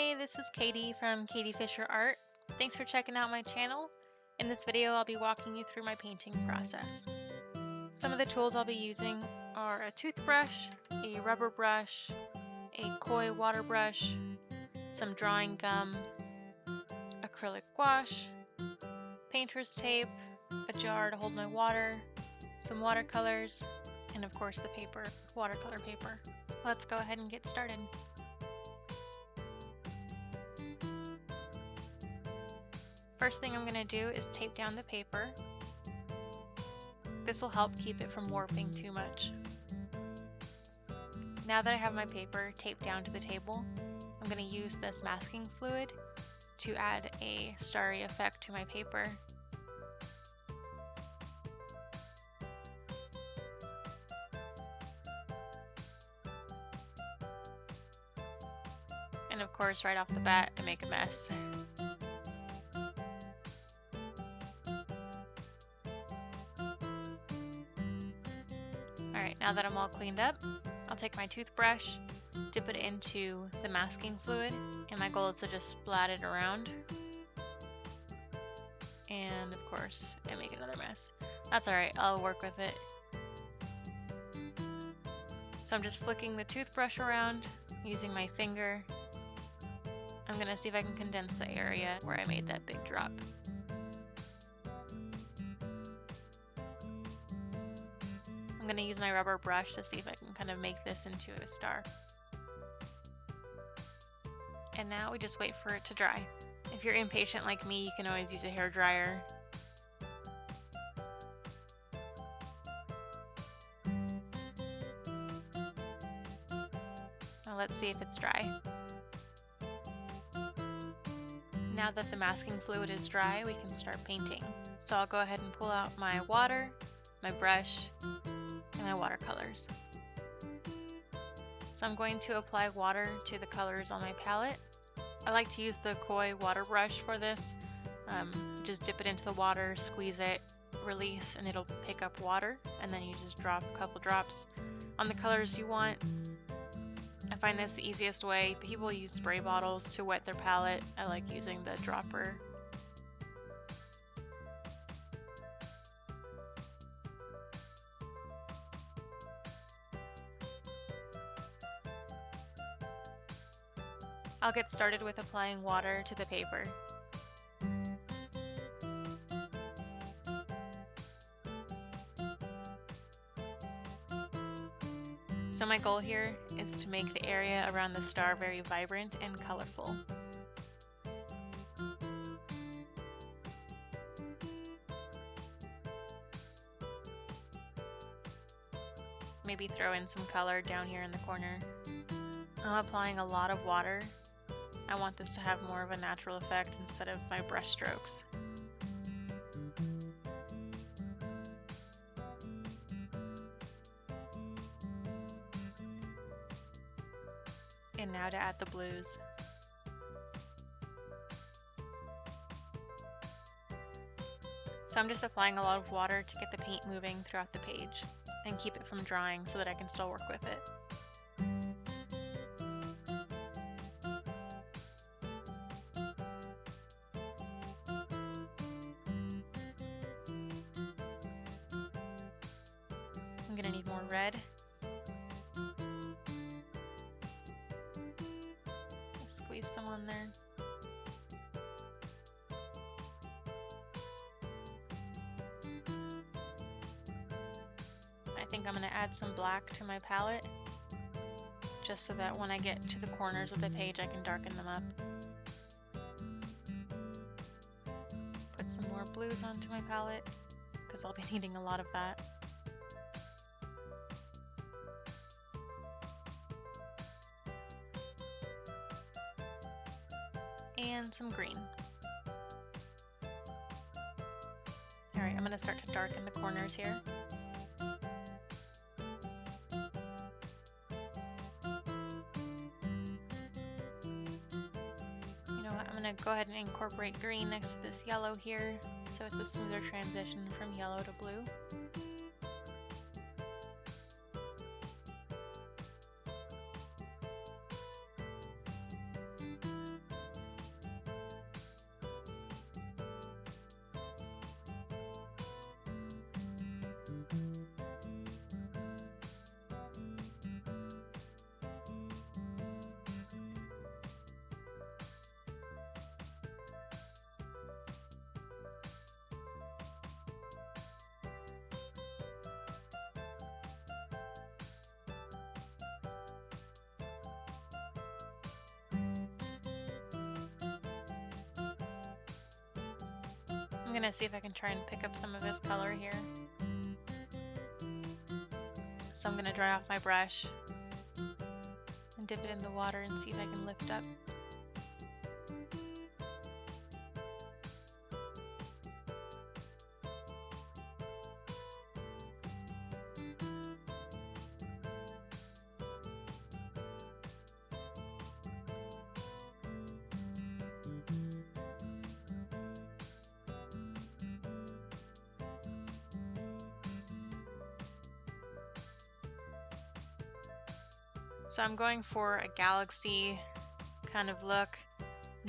Hey, this is Katie from Katie Fisher Art. Thanks for checking out my channel. In this video, I'll be walking you through my painting process. Some of the tools I'll be using are a toothbrush, a rubber brush, a koi water brush, some drawing gum, acrylic gouache, painter's tape, a jar to hold my water, some watercolors, and of course the paper, watercolor paper. Let's go ahead and get started. First thing I'm going to do is tape down the paper. This will help keep it from warping too much. Now that I have my paper taped down to the table, I'm going to use this masking fluid to add a starry effect to my paper. And of course, right off the bat, I make a mess. Alright, now that I'm all cleaned up, I'll take my toothbrush, dip it into the masking fluid, and my goal is to just splat it around. And of course, I make another mess. That's alright, I'll work with it. So I'm just flicking the toothbrush around using my finger. I'm gonna see if I can condense the area where I made that big drop. I'm gonna use my rubber brush to see if I can kind of make this into a star. And now we just wait for it to dry. If you're impatient like me, you can always use a hair dryer. Now let's see if it's dry. Now that the masking fluid is dry, we can start painting. So I'll go ahead and pull out my water, my brush, and my watercolors. So I'm going to apply water to the colors on my palette. I like to use the koi water brush for this. Just dip it into the water, squeeze it, release, and it'll pick up water, and then you just drop a couple drops on the colors you want. I find this the easiest way. People use spray bottles to wet their palette. I like using the dropper. I'll get started with applying water to the paper. So my goal here is to make the area around the star very vibrant and colorful. Maybe throw in some color down here in the corner. I'm applying a lot of water. I want this to have more of a natural effect instead of my brush strokes. And now to add the blues. So I'm just applying a lot of water to get the paint moving throughout the page and keep it from drying so that I can still work with it. I'm gonna need more red. Squeeze some on there. I think I'm gonna add some black to my palette, just so that when I get to the corners of the page I can darken them up. Put some more blues onto my palette, because I'll be needing a lot of that. And some green. Alright, I'm going to start to darken the corners here. You know what, I'm going to go ahead and incorporate green next to this yellow here, so it's a smoother transition from yellow to blue. I'm gonna see if I can try and pick up some of this color here. So I'm gonna dry off my brush and dip it in the water and see if I can lift up. So I'm going for a galaxy kind of look.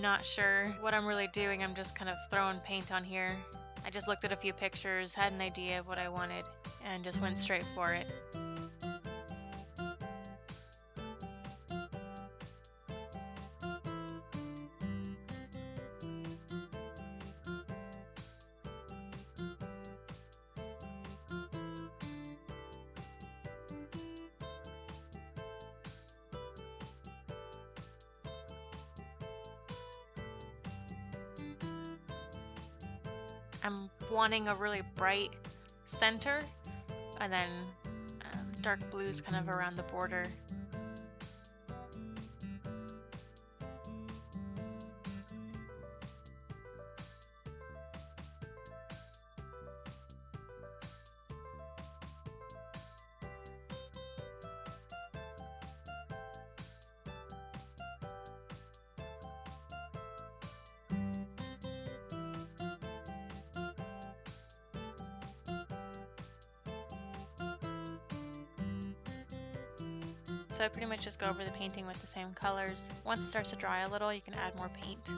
Not sure what I'm really doing. I'm just kind of throwing paint on here. I just looked at a few pictures, had an idea of what I wanted, and just went straight for it. I'm wanting a really bright center, and then dark blues kind of around the border. So I pretty much just go over the painting with the same colors. Once it starts to dry a little, you can add more paint.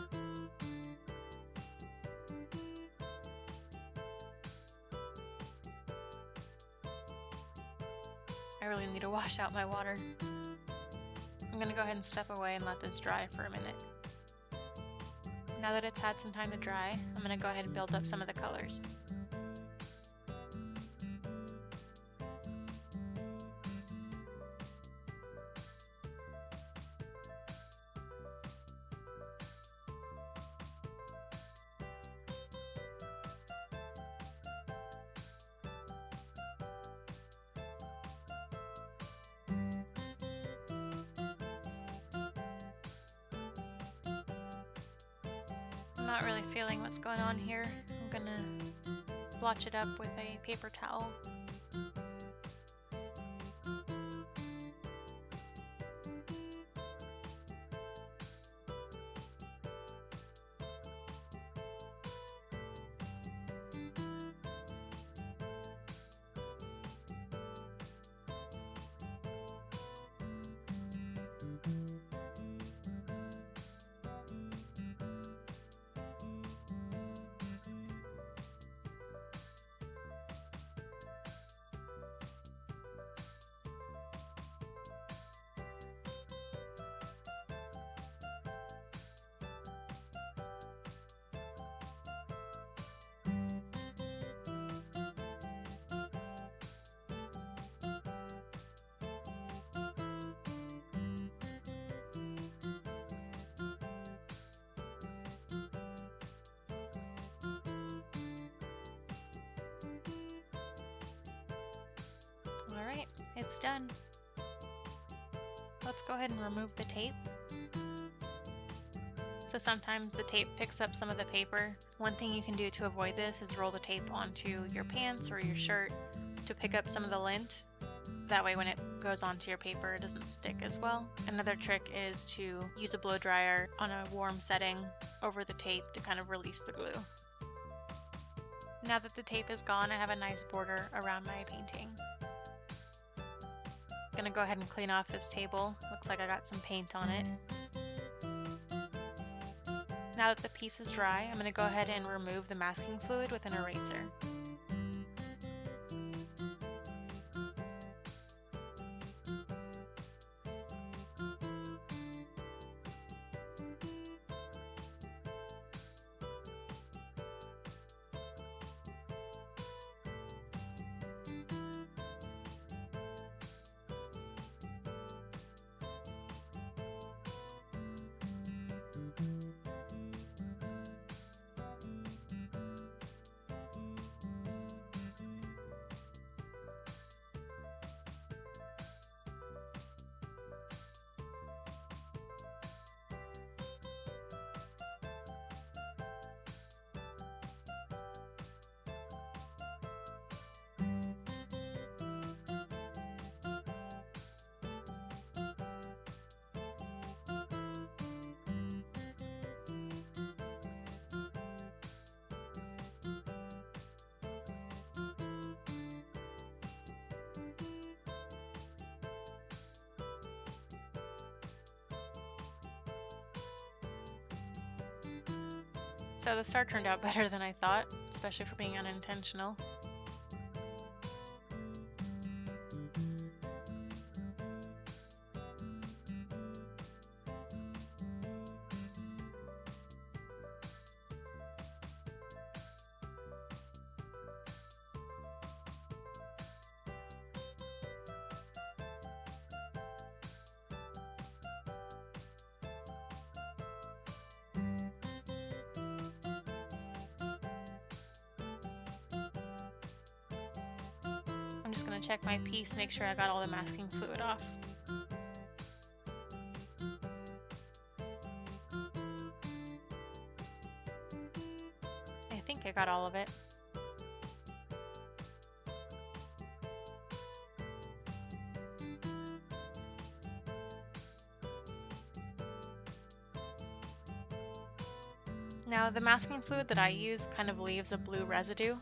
I really need to wash out my water. I'm gonna go ahead and step away and let this dry for a minute. Now that it's had some time to dry, I'm gonna go ahead and build up some of the colors. I'm not really feeling what's going on here. I'm gonna blotch it up with a paper towel. Alright, it's done. Let's go ahead and remove the tape. So sometimes the tape picks up some of the paper. One thing you can do to avoid this is roll the tape onto your pants or your shirt to pick up some of the lint. That way when it goes onto your paper, it doesn't stick as well. Another trick is to use a blow dryer on a warm setting over the tape to kind of release the glue. Now that the tape is gone, I have a nice border around my painting. I'm gonna go ahead and clean off this table. Looks like I got some paint on it. Now that the piece is dry, I'm gonna go ahead and remove the masking fluid with an eraser. So the star turned out better than I thought, especially for being unintentional. I'm just going to check my piece, make sure I got all the masking fluid off. I think I got all of it. Now the masking fluid that I use kind of leaves a blue residue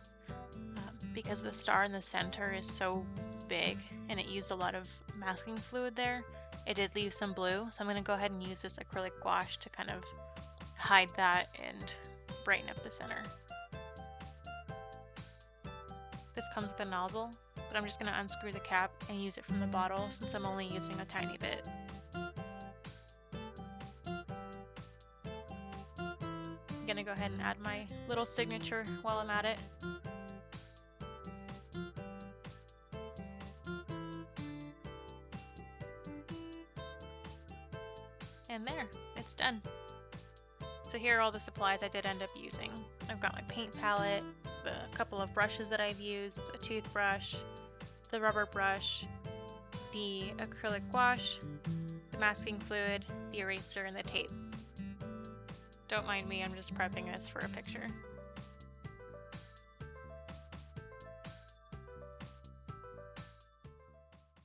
because the star in the center is so big and it used a lot of masking fluid there. It did leave some blue, so I'm going to go ahead and use this acrylic gouache to kind of hide that and brighten up the center. This comes with a nozzle, but I'm just going to unscrew the cap and use it from the bottle since I'm only using a tiny bit. I'm going to go ahead and add my little signature while I'm at it. And there, it's done. So here are all the supplies I did end up using. I've got my paint palette, a couple of brushes that I've used, a toothbrush, the rubber brush, the acrylic gouache, the masking fluid, the eraser, and the tape. Don't mind me, I'm just prepping this for a picture.